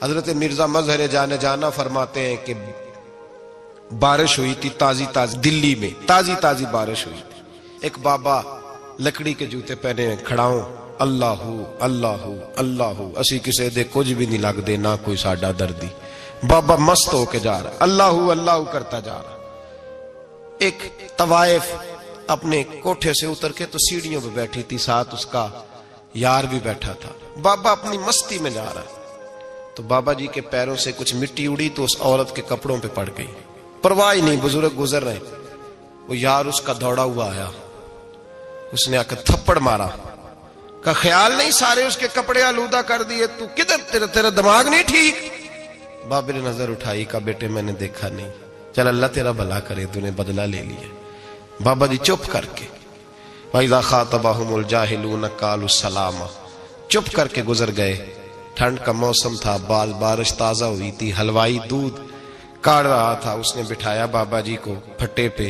حضرت مرزا مظہر جانے جانا فرماتے ہیں کہ بارش ہوئی تھی تازی تازی، دلی میں تازی تازی بارش ہوئی تھی. ایک بابا لکڑی کے جوتے پہنے کھڑا ہوں، اللہ اللہ اللہ، اسی کسے دے کچھ بھی نہیں لگ دے، نہ کوئی ساڈا دردی. بابا مست ہو کے جا رہا، اللہ اللہ کرتا جا رہا. ایک طوائف اپنے کوٹھے سے اتر کے تو سیڑھیوں پہ بیٹھی تھی، ساتھ اس کا یار بھی بیٹھا تھا. بابا اپنی مستی میں جا رہا، تو بابا جی کے پیروں سے کچھ مٹی اڑی تو اس عورت کے کپڑوں پہ پڑ گئی. پرواہ نہیں، بزرگ گزر رہے. وہ یار اس کا دوڑا ہوا آیا، اس نے آ کر تھپڑ مارا. کا خیال نہیں سارے اس کے کپڑے آلودہ کر دیے، تو کدھر، تیرا دماغ نہیں ٹھیک؟ بابا نے نظر اٹھائی، کہا بیٹے میں نے دیکھا نہیں، چل اللہ تیرا بھلا کرے، تو نے بدلہ لے لیا. بابا جی چپ کر کے وَإِذَا خَاطَبَهُمُ الْجَاهِلُونَ قَالُوا السَّلَامَ، چپ کر کے گزر گئے. ٹھنڈ کا موسم تھا، بارش تازہ ہوئی تھی، حلوائی دودھ کاڑ رہا تھا. اس نے بٹھایا بابا جی کو پھٹے پہ،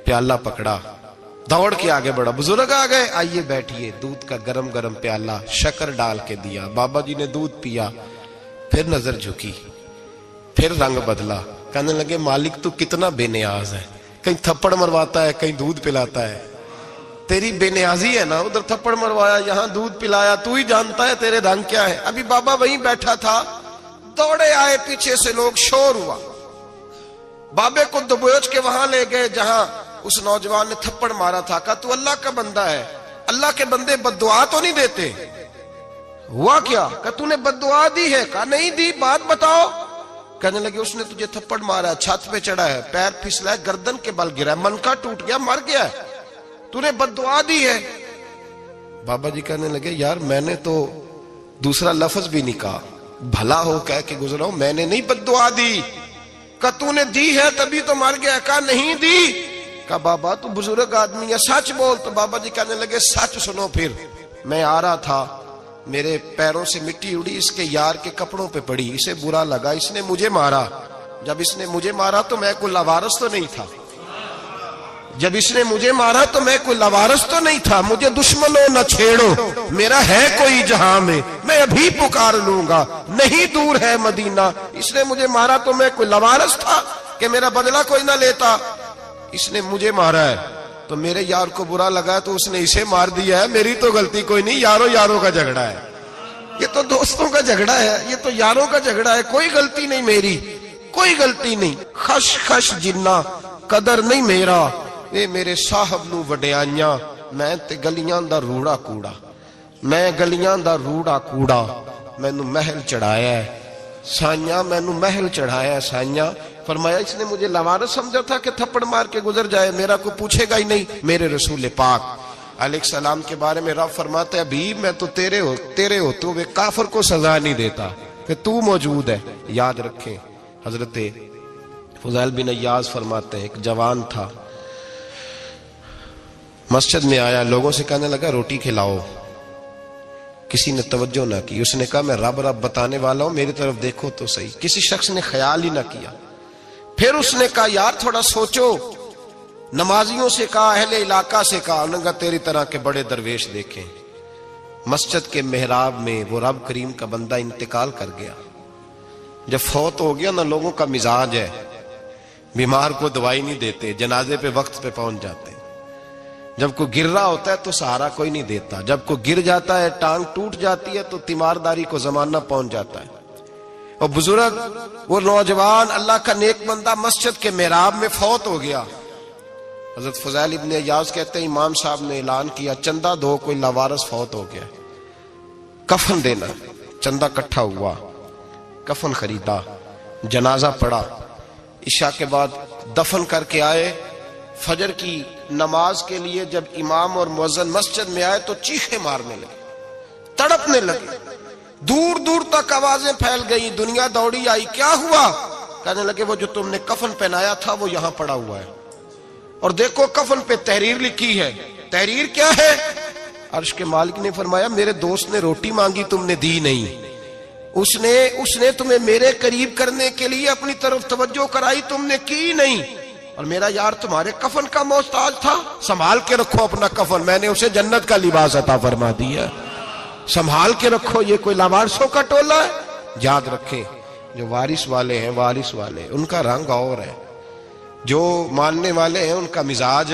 پیالہ پکڑا، دوڑ کے آگے بڑھا. بزرگ آ گئے، آئیے بیٹھیے. دودھ کا گرم گرم پیالہ شکر ڈال کے دیا. بابا جی نے دودھ پیا، پھر نظر جھکی، پھر رنگ بدلا. کہنے لگے مالک تو کتنا بے نیاز ہے، کہیں تھپڑ مرواتا ہے، کہیں دودھ پلاتا ہے. تیری بے نیازی ہے نا، ادھر تھپڑ مروایا، یہاں دودھ پلایا، تو ہی جانتا ہے تیرے رنگ کیا ہے. ابھی بابا وہیں بیٹھا تھا، دوڑے آئے پیچھے سے لوگ، شور ہوا. بابے کو دبوچ کے وہاں لے گئے جہاں اس نوجوان نے تھپڑ مارا تھا. کہا تو اللہ کا بندہ ہے، اللہ کے بندے بد دعا تو نہیں دیتے. ہوا کیا؟ کہا تو نے بد دعا دی ہے؟ کہا نہیں دی، بات بتاؤ. کہنے لگے اس نے تجھے تھپڑ مارا ہے، چھت پہ چڑھا ہے، پیر پھسلا ہے، گردن کے بل گرا ہے، منکا ٹوٹ گیا، مر گیا ہے، تو نے بد دعا دی ہے. بابا جی کہنے لگے یار میں نے تو دوسرا لفظ بھی نہیں کہا، بھلا ہو کہہ کے گزرا ہوں، میں نے نہیں بد دعا دی. کہا تو نے دی ہے تبھی تو مر گیا. کہا نہیں دی. کہا بابا تو بزرگ آدمی ہے، سچ بول. تو بابا جی کہنے لگے سچ سنو. پھر میں آ رہا تھا، میرے پیروں سے مٹی اڑی، اس کے یار کے کپڑوں پہ پڑی، اسے برا لگا، اس نے مجھے مارا. جب اس نے مجھے مارا تو میں کوئی لاوارث تو نہیں تھا، جب اس نے مجھے مارا تو میں کوئی لاوارث تو نہیں تھا. مجھے دشمنوں نہ چھیڑو، میرا ہے کوئی جہاں میں ابھی پکار لوں گا، نہیں دور ہے مدینہ. اس نے مجھے مارا تو میں کوئی لاوارث تھا کہ میرا بدلہ کوئی نہ لیتا. اس نے مجھے مارا ہے تو میرے یار کو برا لگا تو اس نے اسے مار دیا ہے، میری تو غلطی کوئی نہیں. یاروں کا جھگڑا ہے، یہ تو دوستوں کا جھگڑا ہے، یہ تو یاروں کا جھگڑا ہے، کوئی غلطی نہیں میری، کوئی غلطی نہیں. خش جنہ قدر نہیں میرا، اے میرے صاحب نو وڈیاں، میں تے گلیاں دا روڑا کوڑا، میں گلیاں دا روڑا کوڑا. مینوں محل چڑھایا ہے سائیاں، مینوں محل چڑھایا ہے سائیاں. فرمایا اس نے مجھے لاوارث سمجھا تھا کہ تھپڑ مار کے گزر جائے، میرا کوئی پوچھے گا ہی نہیں. میرے رسول پاک علیہ السلام کے بارے میں رب فرماتا ہے ابھی میں تو تیرے ہوتے ہوئے کافر کو سزا نہیں دیتا کہ تو موجود ہے. یاد رکھیں حضرت فضیل بن ایاز فرماتے ہیں ایک جوان تھا، مسجد میں آیا، لوگوں سے کہنے لگا روٹی کھلاؤ. کسی نے توجہ نہ کی. اس نے کہا میں رب بتانے والا ہوں، میری طرف دیکھو تو صحیح. کسی شخص نے خیال ہی نہ کیا. پھر اس نے کہا یار تھوڑا سوچو. نمازیوں سے کہا، اہل علاقہ سے کہا، انہوں نے کہا تیری طرح کے بڑے درویش دیکھیں. مسجد کے محراب میں وہ رب کریم کا بندہ انتقال کر گیا. جب فوت ہو گیا نا، لوگوں کا مزاج ہے بیمار کو دوائی نہیں دیتے، جنازے پہ وقت پہ پہنچ جاتے. جب کوئی گر رہا ہوتا ہے تو سہارا کوئی نہیں دیتا، جب کوئی گر جاتا ہے ٹانگ ٹوٹ جاتی ہے تو تیمارداری کو زمانہ پہنچ جاتا ہے. اور بزرگ وہ نوجوان اللہ کا نیک بندہ مسجد کے محراب میں فوت ہو گیا. حضرت فضیل ابن ایاز کہتے ہیں امام صاحب نے اعلان کیا چندہ دو، کوئی لاوارث فوت ہو گیا، کفن دینا. چندہ کٹھا ہوا، کفن خریدا، جنازہ پڑا. عشاء کے بعد دفن کر کے آئے. فجر کی نماز کے لیے جب امام اور مؤذن مسجد میں آئے تو چیخیں مارنے لگے، تڑپنے لگے. دور دور تک آوازیں پھیل گئی، دنیا دوڑی آئی. کیا ہوا؟ کہنے لگے وہ جو تم نے کفن پہنایا تھا وہ یہاں پڑا ہوا ہے، اور دیکھو کفن پہ تحریر لکھی ہے. تحریر کیا ہے؟ عرش کے مالک نے فرمایا میرے دوست نے روٹی مانگی تم نے دی نہیں، اس نے تمہیں میرے قریب کرنے کے لیے اپنی طرف توجہ کرائی، تم نے کی نہیں. اور میرا یار تمہارے کفن کا محتاج تھا، سنبھال کے رکھو اپنا کفن، میں نے اسے جنت کا لباس عطا فرما دیا، سنبھال کے رکھو. یہ کوئی لاوارثوں کا ٹولہ ہے؟ یاد رکھیں جو وارث والے ہیں، وارث والے ان کا رنگ اور ہے، جو ماننے والے ہیں ان کا مزاج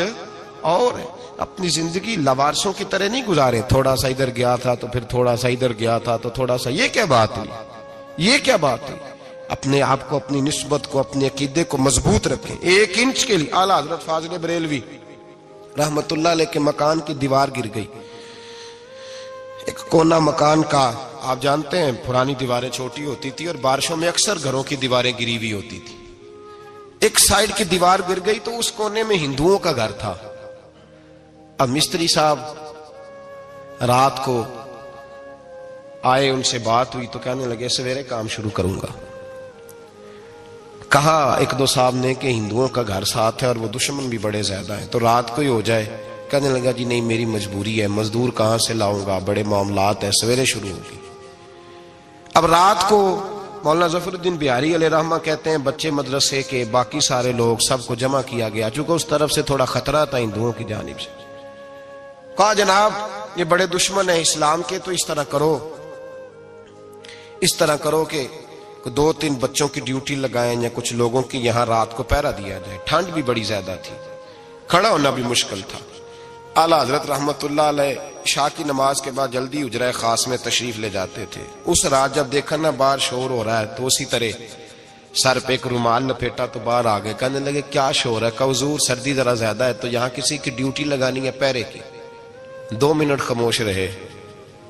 اور ہے۔ اپنی زندگی لوارثوں کی طرح نہیں گزارے، تھوڑا سا ادھر گیا تھا تو پھر تھوڑا سا ادھر گیا تھا تو تھوڑا سا، یہ کیا بات ہوئی، یہ کیا بات ہوئی؟ اپنے آپ کو، اپنی نسبت کو، اپنے عقیدے کو مضبوط رکھیں۔ 1 انچ کے لیے اعلیٰ حضرت فاضل بریلوی رحمت اللہ علیہ کے مکان کی دیوار گر گئی، ایک کونا مکان کا، آپ جانتے ہیں پرانی دیواریں چھوٹی ہوتی تھی اور بارشوں میں اکثر گھروں کی دیواریں گری ہوئی ہوتی تھی، ایک سائیڈ کی دیوار گر گئی تو اس کونے میں ہندوؤں کا گھر تھا۔ اب مستری صاحب رات کو آئے، ان سے بات ہوئی تو کہنے لگے سویرے کام شروع کروں گا۔ کہا 1-2 صاحب نے کہ ہندوؤں کا گھر ساتھ ہے اور وہ دشمن بھی بڑے زیادہ ہیں، تو رات کو ہی ہو جائے۔ کہنے لگا جی نہیں، میری مجبوری ہے، مزدور کہاں سے لاؤں گا، بڑے معاملات ہیں، سویرے شروع ہوگی۔ اب رات کو مولانا ظفر الدین بہاری علیہ رحمہ کہتے ہیں بچے مدرسے کے، باقی سارے لوگ، سب کو جمع کیا گیا، چونکہ اس طرف سے تھوڑا خطرہ تھا ہندوؤں کی جانب سے۔ کہا جناب یہ بڑے دشمن ہیں اسلام کے، تو اس طرح کرو کہ 2-3 بچوں کی ڈیوٹی لگائیں یا کچھ لوگوں کی یہاں رات کو پہرا دیا جائے، ٹھنڈ بھی بڑی زیادہ تھی، کھڑا ہونا بھی مشکل تھا۔ اعلیٰ حضرت رحمت اللہ علیہ عشاء کی نماز کے بعد جلدی حجرہ خاص میں تشریف لے جاتے تھے۔ اس رات جب دیکھا نا باہر شور ہو رہا ہے تو اسی طرح سر پہ ایک رومال لپیٹا تو باہر آ گئے، کہنے لگے کیا شور ہے؟ کہ حضور سردی ذرا زیادہ ہے تو یہاں کسی کی ڈیوٹی لگانی ہے پہرے کی۔ 2 منٹ خاموش رہے،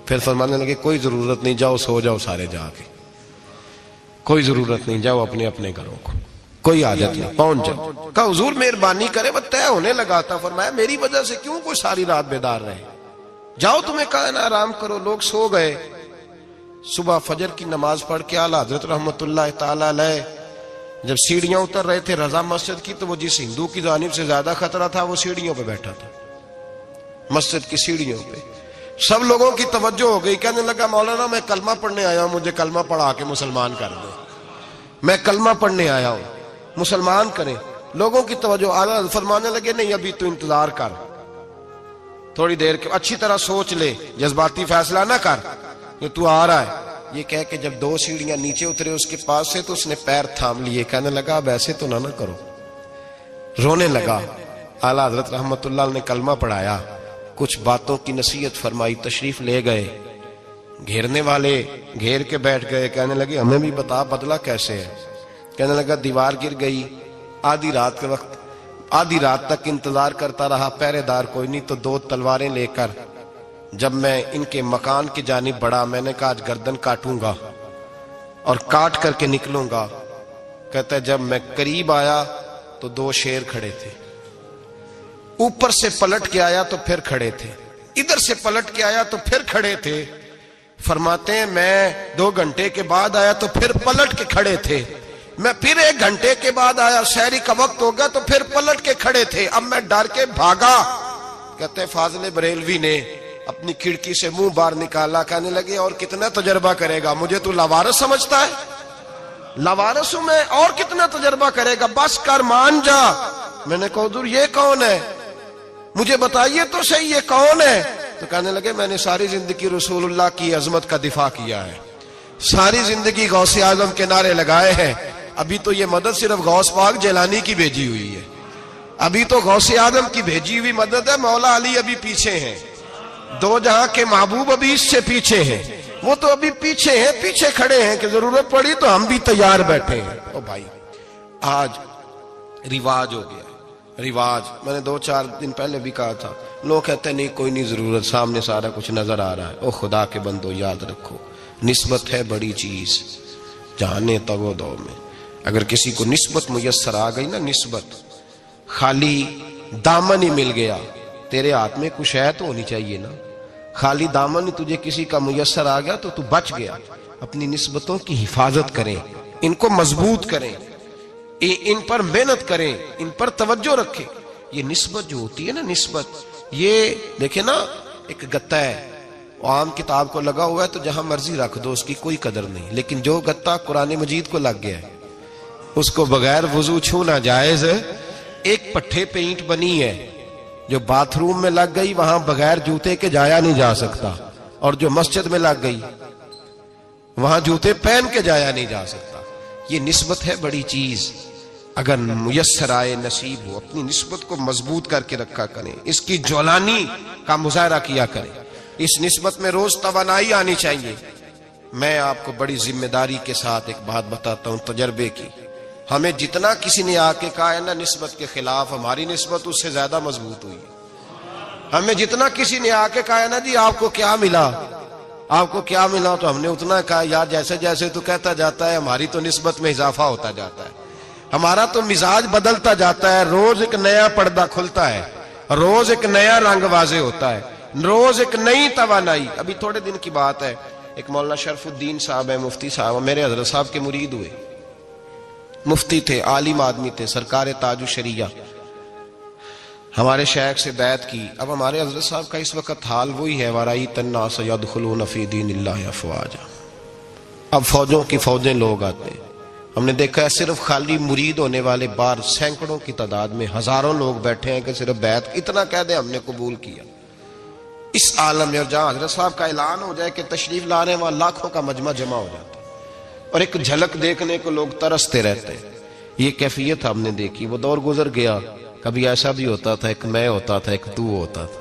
پھر فرمانے لگے کوئی ضرورت نہیں، جاؤ سو جاؤ سارے جا کے، کوئی ضرورت نہیں، جاؤ اپنے اپنے گھروں کو، کوئی عادت نہیں، پہنچ جاؤ۔ کہا حضور مہربانی کرے، وہ طے ہونے لگا تھا۔ فرمایا میری وجہ سے کیوں کوئی ساری رات بیدار رہے، جاؤ تمہیں کہا نا آرام کرو۔ لوگ سو گئے۔ صبح فجر کی نماز پڑھ کے اعلیٰ حضرت رحمت اللہ تعالی علیہ جب سیڑھیاں اتر رہے تھے رضا مسجد کی، تو وہ جس ہندو کی جانب سے زیادہ خطرہ تھا وہ سیڑھیوں پہ بیٹھا تھا، مسجد کی سیڑھیوں پہ۔ سب لوگوں کی توجہ ہو گئی، کہنے لگا مولانا میں کلمہ پڑھنے آیا ہوں، مجھے کلمہ پڑھا کے مسلمان کر دیں، میں کلمہ پڑھنے آیا ہوں، مسلمان کریں۔ لوگوں کی توجہ، اعلیٰ فرمانے لگے نہیں ابھی تو انتظار کر، تھوڑی دیر کے اچھی طرح سوچ لے، جذباتی فیصلہ نہ کر کہ تو آ رہا ہے۔ یہ کہہ کے جب 2 سیڑھیاں نیچے اترے اس کے پاس سے تو اس نے پیر تھام لیے، کہنے لگا اب ایسے تو نہ کرو، رونے لگا۔ اعلیٰ حضرت رحمت اللہ نے کلمہ پڑھایا، کچھ باتوں کی نصیحت فرمائی، تشریف لے گئے۔ گھیرنے والے گھیر کے بیٹھ گئے، کہنے لگے ہمیں بھی بتا بدلہ کیسے ہے۔ کہنے لگا دیوار گر گئی، آدھی رات کے وقت، آدھی رات تک انتظار کرتا رہا، پہرے دار کوئی نہیں، تو 2 تلواریں لے کر جب میں ان کے مکان کی جانب بڑھا، میں نے کہا آج گردن کاٹوں گا اور کاٹ کر کے نکلوں گا۔ کہتا ہے جب میں قریب آیا تو 2 شیر کھڑے تھے، اوپر سے پلٹ کے آیا تو پھر کھڑے تھے، ادھر سے پلٹ کے آیا تو پھر کھڑے تھے۔ فرماتے ہیں میں 2 گھنٹے کے بعد آیا تو پھر پلٹ کے کھڑے تھے، میں پھر 1 گھنٹے کے بعد آیا، سحری کا وقت ہو گیا تو پھر پلٹ کے کھڑے تھے، اب میں ڈر کے بھاگا۔ کہتے ہیں فاضل بریلوی نے اپنی کھڑکی سے منہ باہر نکالا، کہنے لگے اور کتنا تجربہ کرے گا، مجھے تو لاوارث سمجھتا ہے، لاوارث ہوں میں، اور کتنا تجربہ کرے گا، بس کر مان جا۔ میں نے کہا حضور یہ کون ہے، مجھے بتائیے تو صحیح یہ کون ہے۔ تو کہنے لگے میں نے ساری زندگی رسول اللہ کی عظمت کا دفاع کیا ہے، ساری زندگی غوث اعظم کے نعرے لگائے ہیں، ابھی تو یہ مدد صرف غوث پاک جیلانی کی بھیجی ہوئی ہے، ابھی تو غوث اعظم کی بھیجی ہوئی مدد ہے، مولا علی ابھی پیچھے ہیں، 2 جہاں کے محبوب ابھی اس سے پیچھے ہیں، وہ تو ابھی پیچھے ہیں، پیچھے کھڑے ہیں کہ ضرورت پڑی تو ہم بھی تیار بیٹھے ہیں۔ او بھائی آج رواج ہو گیا، رواج، میں نے 2-4 دن پہلے بھی کہا تھا، لوگ کہتے ہیں نہیں کوئی نہیں ضرورت، سامنے سارا کچھ نظر آ رہا ہے۔ او خدا کے بندو یاد رکھو، نسبت ہے بڑی چیز، جانے تگو دو میں، اگر کسی کو نسبت میسر آ گئی نا، نسبت، خالی دامن ہی مل گیا، تیرے ہاتھ میں کچھ ہے تو ہونی چاہیے نا، خالی دامن ہی تجھے کسی کا میسر آ گیا تو بچ گیا۔ اپنی نسبتوں کی حفاظت کریں، ان کو مضبوط کریں، ان پر محنت کریں، ان پر توجہ رکھیں۔ یہ نسبت جو ہوتی ہے نا، نسبت، یہ دیکھیں نا، ایک گتا ہے عام کتاب کو لگا ہوا ہے تو جہاں مرضی رکھ دو، اس کی کوئی قدر نہیں، لیکن جو گتا قرآن مجید کو لگ گیا ہے اس کو بغیر وضو چھونا جائز ہے۔ ایک پٹھے پہ اینٹ بنی ہے جو باتھ روم میں لگ گئی، وہاں بغیر جوتے کے جایا نہیں جا سکتا، اور جو مسجد میں لگ گئی وہاں جوتے پہن کے جایا نہیں جا سکتا. یہ نسبت ہے بڑی چیز. اگر میسر آئے نصیب ہو اپنی نسبت کو مضبوط کر کے رکھا کریں, اس کی جولانی کا مظاہرہ کیا کریں. اس نسبت میں روز توانائی آنی چاہیے. میں آپ کو بڑی ذمہ داری کے ساتھ ایک بات بتاتا ہوں تجربے کی. ہمیں جتنا کسی نے آ کے کہا ہے نا نسبت کے خلاف, ہماری نسبت اس سے زیادہ مضبوط ہوئی. ہمیں جتنا کسی نے آ کے کہا ہے نا جی آپ کو کیا ملا, آپ کو کیا ملا, تو ہم نے اتنا کہا یار جیسے جیسے تو کہتا جاتا ہے ہماری تو نسبت میں اضافہ ہوتا جاتا ہے, ہمارا تو مزاج بدلتا جاتا ہے. روز ایک نیا پردہ کھلتا ہے, روز ایک نیا رنگ واضح ہوتا ہے, روز ایک نئی توانائی. ابھی تھوڑے دن کی بات ہے, ایک مولانا شرف الدین صاحب ہے, مفتی صاحب, میرے حضرت صاحب کے مرید ہوئے. مفتی تھے, عالم آدمی تھے, سرکار تاج الشریعہ, ہمارے شیخ سے بیعت کی. اب ہمارے حضرت صاحب کا اس وقت حال وہی ہے, وَرَأَيْتَ النَّاسَ يَدْخُلُونَ فِي دِينِ اللَّهِ أَفْوَاجًا. اب فوجوں کی فوجیں لوگ آتے ہیں. ہم نے دیکھا ہے صرف خالی مرید ہونے والے بار سینکڑوں کی تعداد میں ہزاروں لوگ بیٹھے ہیں کہ صرف بیعت اتنا کہہ دیں ہم نے قبول کیا. اس عالم میں, اور جہاں حضرت صاحب کا اعلان ہو جائے کہ تشریف لا رہے ہیں, وہاں لاکھوں کا مجمع جمع ہو جاتا ہے اور ایک جھلک دیکھنے کو لوگ ترستے رہتے ہیں. یہ کیفیت ہم نے دیکھی. وہ دور گزر گیا, کبھی ایسا بھی ہوتا تھا ایک میں ہوتا تھا, ایک تو ہوتا تھا,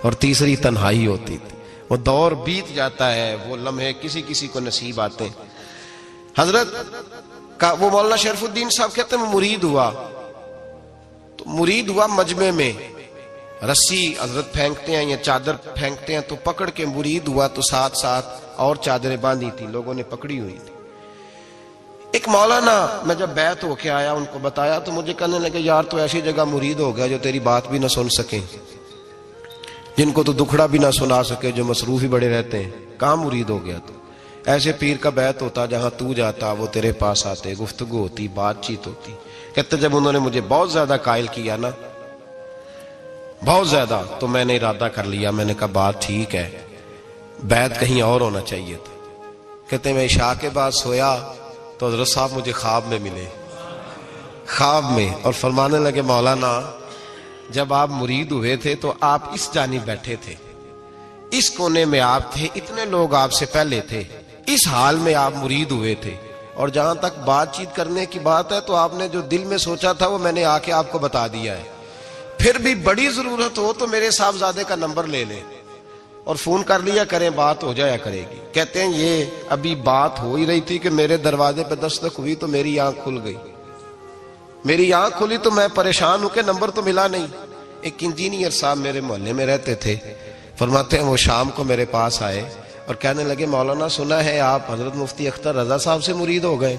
اور تیسری تنہائی ہوتی تھی. وہ دور بیت جاتا ہے, وہ لمحے کسی کسی کو نصیب آتے ہیں. حضرت کا وہ مولانا شرف الدین صاحب کہتے ہیں مرید ہوا, تو مرید ہوا مجمع میں, رسی حضرت پھینکتے ہیں یا چادر پھینکتے ہیں تو پکڑ کے مرید ہوا, تو ساتھ ساتھ اور چادریں باندھی تھی, لوگوں نے پکڑی ہوئی تھی. ایک مولانا, میں جب بیعت ہو کے آیا ان کو بتایا تو مجھے کہنے لگے یار تو ایسی جگہ مرید ہو گیا جو تیری بات بھی نہ سن سکیں, جن کو تو دکھڑا بھی نہ سنا سکے, جو مصروف ہی بڑے رہتے ہیں, کہاں مرید ہو گیا تو. ایسے پیر کا بیعت ہوتا جہاں تو جاتا, وہ تیرے پاس آتے, گفتگو ہوتی, بات چیت ہوتی. کہتے جب انہوں نے مجھے بہت زیادہ قائل کیا نا, بہت زیادہ, تو میں نے ارادہ کر لیا, میں نے کہا بات ٹھیک ہے, بیعت کہیں اور ہونا چاہیے تھا. کہتے میں عشاء کے بعد سویا تو حضرت صاحب مجھے خواب میں ملے, خواب میں, اور فرمانے لگے مولانا جب آپ مرید ہوئے تھے تو آپ اس جانب بیٹھے تھے, اس کونے میں آپ تھے, اتنے لوگ آپ سے پہلے تھے, اس حال میں آپ مرید ہوئے تھے, اور جہاں تک بات چیت کرنے کی بات ہے تو آپ نے جو دل میں سوچا تھا وہ میں نے آ کے آپ کو بتا دیا ہے. پھر بھی بڑی ضرورت ہو تو میرے صاحبزادے کا نمبر لے لیں اور فون کر لیا کریں, بات ہو جایا کرے گی. کہتے ہیں یہ ابھی بات ہو ہی رہی تھی کہ میرے دروازے پہ دستک ہوئی تو میری آنکھ کھل گئی. میری آنکھ کھلی تو میں پریشان ہوں کہ نمبر تو ملا نہیں. ایک انجینئر صاحب میرے محلے میں رہتے تھے, فرماتے ہیں وہ شام کو میرے پاس آئے اور کہنے لگے مولانا سنا ہے آپ حضرت مفتی اختر رضا صاحب سے مرید ہو گئے.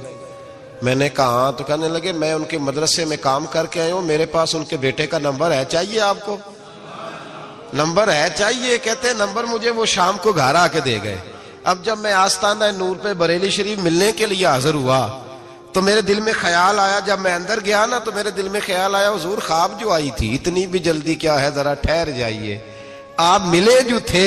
میں نے کہا ہاں. تو کہنے لگے میں ان کے مدرسے میں کام کر کے آئے ہوں, میرے پاس ان کے بیٹے کا نمبر ہے, چاہیے آپ کو؟ نمبر ہے چاہیے. کہتے ہیں نمبر مجھے وہ شام کو گھر آ کے دے گئے. اب جب میں آستانہ نور پہ بریلی شریف ملنے کے لیے حاضر ہوا تو میرے دل میں خیال آیا, جب میں اندر گیا نا تو میرے دل میں خیال آیا حضور خواب جو آئی تھی اتنی بھی جلدی کیا ہے, ذرا ٹھہر جائیے, آپ ملے جو تھے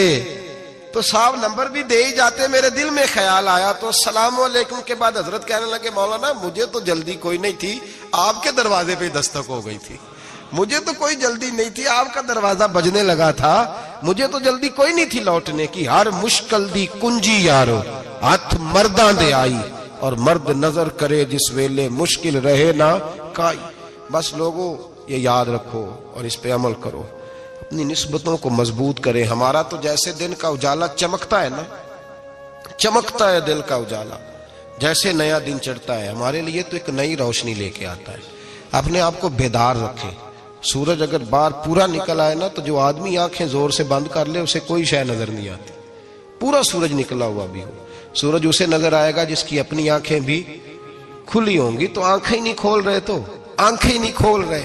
تو صاحب نمبر بھی دے ہی جاتے. میرے دل میں خیال آیا تو السلام علیکم کے بعد حضرت کہنے لگے مولانا مجھے تو جلدی کوئی نہیں تھی, آپ کے دروازے پہ دستک ہو گئی تھی, مجھے تو کوئی جلدی نہیں تھی, آپ کا دروازہ بجنے لگا تھا, مجھے تو جلدی کوئی نہیں تھی لوٹنے کی. ہر مشکل دی کنجی یارو ہاتھ مرداں دے آئی, اور مرد نظر کرے جس ویلے مشکل رہے نہ کائی. بس لوگوں یہ یاد رکھو اور اس پہ عمل کرو, اپنی نسبتوں کو مضبوط کریں. ہمارا تو جیسے دن کا اجالا چمکتا ہے نا, چمکتا ہے دل کا اجالا, جیسے نیا دن چڑھتا ہے ہمارے لیے تو ایک نئی روشنی لے کے آتا ہے. اپنے آپ کو بیدار رکھیں. سورج اگر باہر پورا نکل آئے نا تو جو آدمی آنکھیں زور سے بند کر لے اسے کوئی شے نظر نہیں آتی. پورا سورج نکلا ہوا بھی ہو, سورج اسے نظر آئے گا جس کی اپنی آنکھیں بھی کھلی ہوں گی. تو آنکھیں نہیں کھول رہے, تو آنکھیں نہیں کھول رہے,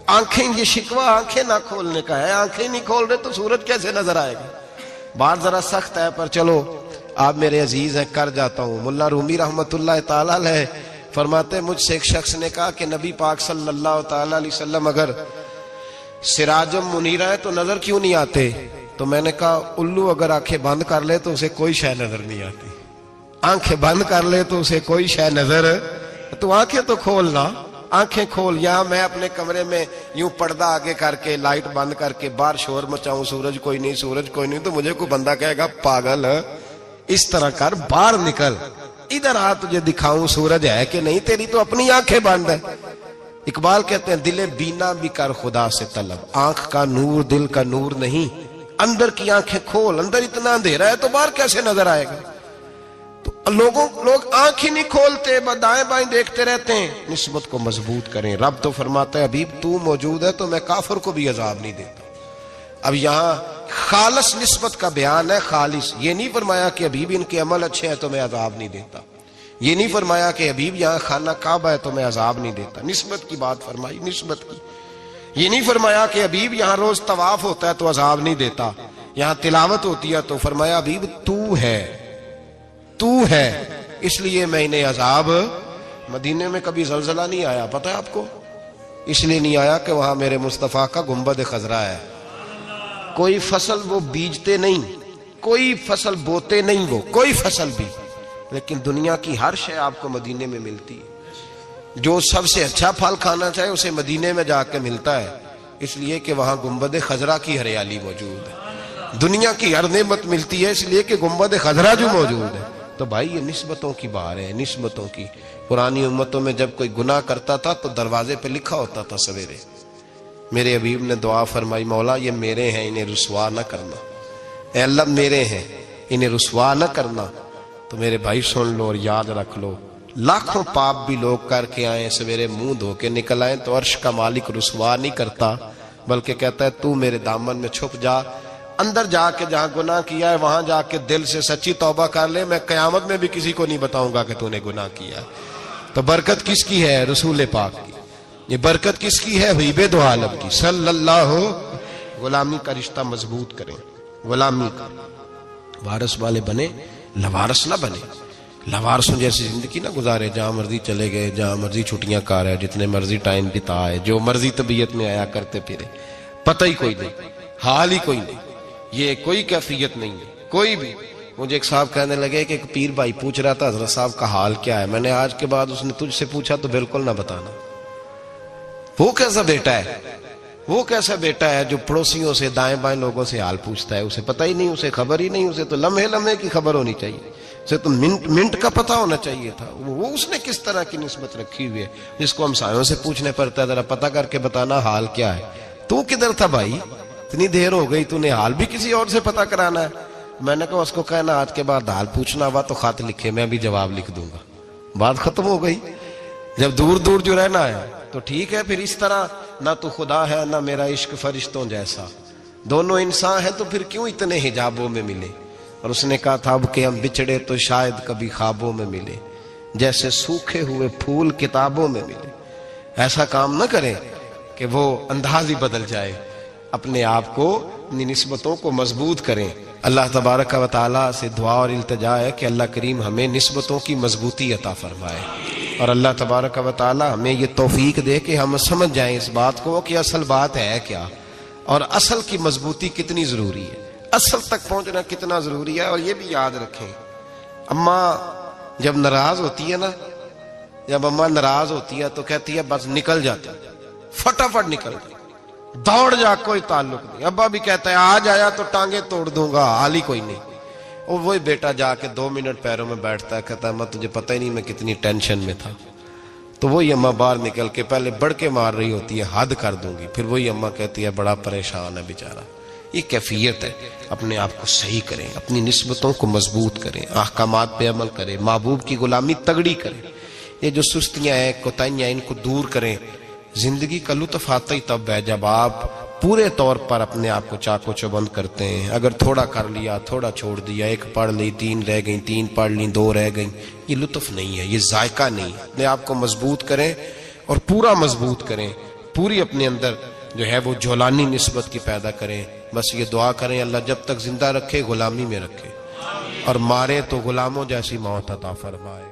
آنکھیں, یہ شکوہ آنکھیں نہ کھولنے کا ہے, آنکھیں نہیں کھول رہے تو سورج کیسے نظر آئے گا. بات ذرا سخت ہے پر چلو آپ میرے عزیز ہیں, کر جاتا ہوں. ملا رومی رحمت اللہ تعالی علیہ فرماتے مجھ سے ایک شخص نے کہا کہ نبی پاک صلی اللہ تعالی علیہ وسلم اگر سراجم منیرہ ہے تو نظر کیوں نہیں آتے؟ تو میں نے کہا الو اگر آنکھیں بند کر لے تو اسے کوئی شے نظر نہیں آتی. آنکھیں بند کر لے تو اسے کوئی شے نظر, تو آنکھیں تو کھولنا, آنکھیں کھول. یہاں میں اپنے کمرے میں یوں پردہ آگے کر کے لائٹ بند کر کے باہر شور مچاؤں, سورج کوئی نہیں, سورج کوئی نہیں, تو مجھے کوئی بندہ کہے گا پاگل, اس طرح کر, باہر نکل, ادھر آ تجھے دکھاؤں سورج ہے کہ نہیں، تیری تو اپنی آنکھیں بند ہے۔ اقبال کہتے ہیں دل بینا بھی کر خدا سے طلب، آنکھ کا نور دل کا نور نہیں، اندر کی آنکھیں کھول، اندر اتنا اندھیرا ہے تو باہر کیسے نظر آئے گا؟ تو لوگ آنکھ ہی نہیں کھولتے، دائیں بائیں دیکھتے رہتے ہیں۔ نسبت کو مضبوط کریں۔ رب تو فرماتا ہے حبیب تو موجود ہے تو میں کافر کو بھی عذاب نہیں دیتا۔ اب یہاں خالص نسبت کا بیان ہے، خالص، یہ نہیں فرمایا کہ حبیب ان کے عمل اچھے ہیں تو میں عذاب نہیں دیتا، یہ نہیں فرمایا کہ حبیب یہاں خانہ کعبہ ہے تو میں عذاب نہیں دیتا، نسبت کی بات فرمائی، نسبت کی۔ یہ نہیں فرمایا کہ حبیب یہاں روز طواف ہوتا ہے تو عذاب نہیں دیتا، یہاں تلاوت ہوتی ہے تو فرمایا حبیب تو ہے اس لیے میں انہیں عذاب۔ مدینے میں کبھی زلزلہ نہیں آیا، پتہ ہے آپ کو؟ اس لیے نہیں آیا کہ وہاں میرے مصطفیٰ کا گنبد خضرا ہے۔ کوئی فصل وہ بیجتے نہیں، کوئی فصل بوتے نہیں، وہ کوئی فصل بھی، لیکن دنیا کی ہر شے آپ کو مدینے میں ملتی ہے۔ جو سب سے اچھا پھل کھانا چاہے اسے مدینے میں جا کے ملتا ہے، اس لیے کہ وہاں گنبد خضرا کی ہریالی موجود ہے۔ دنیا کی ہر نعمت ملتی ہے اس لیے کہ گنبد خضرا جو موجود ہے۔ تو بھائی یہ نسبتوں کی بات ہے، نسبتوں کی۔ پرانی امتوں میں جب کوئی گناہ کرتا تھا تو دروازے پہ لکھا ہوتا تھا سویرے، میرے حبیب نے دعا فرمائی مولا یہ میرے ہیں انہیں رسوا نہ کرنا، اے اللہ میرے ہیں انہیں رسوا نہ کرنا۔ تو میرے بھائی سن لو اور یاد رکھ لو، لاکھوں پاپ بھی لوگ کر کے آئیں، سویرے منہ دھو کے نکل آئیں تو عرش کا مالک رسوا نہیں کرتا، بلکہ کہتا ہے تو میرے دامن میں چھپ جا، اندر جا کے جہاں گناہ کیا ہے وہاں جا کے دل سے سچی توبہ کر لے، میں قیامت میں بھی کسی کو نہیں بتاؤں گا کہ تو نے گناہ کیا ہے۔ تو برکت کس کی ہے؟ رسول پاک کی۔ یہ برکت کس کی ہے؟ حبیب دو عالم کی صلی اللہ۔ غلامی کا رشتہ مضبوط کریں، غلامی کا وارث والے بنے، لوارث نہ بنے۔ لوارثوں جیسی زندگی نہ گزارے، جہاں مرضی چلے گئے، جہاں مرضی چھٹیاں کار ہے، جتنے مرضی ٹائم بتائے، جو مرضی طبیعت میں آیا کرتے پھرے، پتہ ہی کوئی نہیں، حال ہی کوئی نہیں، یہ کوئی کیفیت نہیں ہے کوئی بھی۔ مجھے ایک صاحب کہنے لگے کہ ایک پیر بھائی پوچھ رہا تھا حضرت صاحب کا حال کیا ہے، میں نے آج کے بعد اس نے تجھ سے پوچھا تو بالکل نہ بتانا۔ وہ کیسا بیٹا ہے، وہ کیسا بیٹا ہے جو پڑوسیوں سے دائیں بائیں لوگوں سے حال پوچھتا ہے، اسے پتہ ہی نہیں، اسے خبر ہی نہیں، اسے تو لمحے لمحے کی خبر ہونی چاہیے، اسے تو منٹ کا پتہ ہونا چاہیے تھا۔ وہ اس نے کس طرح کی نسبت رکھی ہوئی ہے جس کو ہم سایوں سے پوچھنے پڑتا ہے ذرا پتہ کر کے بتانا حال کیا ہے۔ تو کدھر تھا بھائی، اتنی دیر ہو گئی، تو نے حال بھی کسی اور سے پتہ کرانا ہے؟ میں نے کہا اس کو کہنا آج کے بعد حال پوچھنا ہوا تو خط لکھے، میں بھی جواب لکھ دوں گا، بات ختم ہو گئی۔ جب دور دور جو رہنا ہے تو ٹھیک ہے، پھر اس طرح نہ تو خدا ہے نہ میرا عشق فرشتوں جیسا، دونوں انسان ہیں تو پھر کیوں اتنے حجابوں میں ملے؟ اور اس نے کہا تھا اب کہ ہم بچھڑے تو شاید کبھی خوابوں میں ملے، جیسے سوکھے ہوئے پھول کتابوں میں ملے۔ ایسا کام نہ کریں کہ وہ انداز ہی بدل جائے، اپنے آپ کو، اپنی نسبتوں کو مضبوط کریں۔ اللہ تبارک و تعالیٰ سے دعا اور التجا ہے کہ اللہ کریم ہمیں نسبتوں کی مضبوطی عطا فرمائے، اور اللہ تبارک و تعالیٰ ہمیں یہ توفیق دے کہ ہم سمجھ جائیں اس بات کو کہ اصل بات ہے کیا، اور اصل کی مضبوطی کتنی ضروری ہے، اصل تک پہنچنا کتنا ضروری ہے۔ اور یہ بھی یاد رکھیں، اماں جب ناراض ہوتی ہے نا، جب اماں ناراض ہوتی ہے تو کہتی ہے بس نکل جاتا، فٹافٹ نکل جاتا، دوڑ جا، کوئی تعلق نہیں۔ ابا بھی کہتا ہے آج آیا تو ٹانگیں توڑ دوں گا، حال ہی کوئی نہیں۔ اور وہی بیٹا جا کے 2 منٹ پیروں میں بیٹھتا ہے، کہتا ہے اماں تجھے پتہ ہی نہیں میں کتنی ٹینشن میں تھا۔ تو وہی اماں باہر نکل کے پہلے بڑھ کے مار رہی ہوتی ہے حد کر دوں گی، پھر وہی اماں کہتی ہے بڑا پریشان ہے بیچارہ۔ یہ کیفیت ہے، اپنے آپ کو صحیح کریں، اپنی نسبتوں کو مضبوط کریں، احکامات پہ عمل کریں، محبوب کی غلامی تگڑی کریں۔ یہ جو سستیاں ہیں، کوتاہیاں، ان کو دور کریں۔ زندگی کا لطف آتا ہی تب ہے جب آپ پورے طور پر اپنے آپ کو چاق و چوبند کرتے ہیں۔ اگر تھوڑا کر لیا، تھوڑا چھوڑ دیا، 1 پڑھ لی 3 رہ گئیں، 3 پڑھ لی 2 رہ گئیں، یہ لطف نہیں ہے، یہ ذائقہ نہیں ہے۔ اپنے آپ کو مضبوط کریں اور پورا مضبوط کریں، پوری اپنے اندر جو ہے وہ جولانی نسبت کی پیدا کریں۔ بس یہ دعا کریں اللہ جب تک زندہ رکھے غلامی میں رکھے، اور مارے تو غلاموں جیسی موت عطا فرمائے۔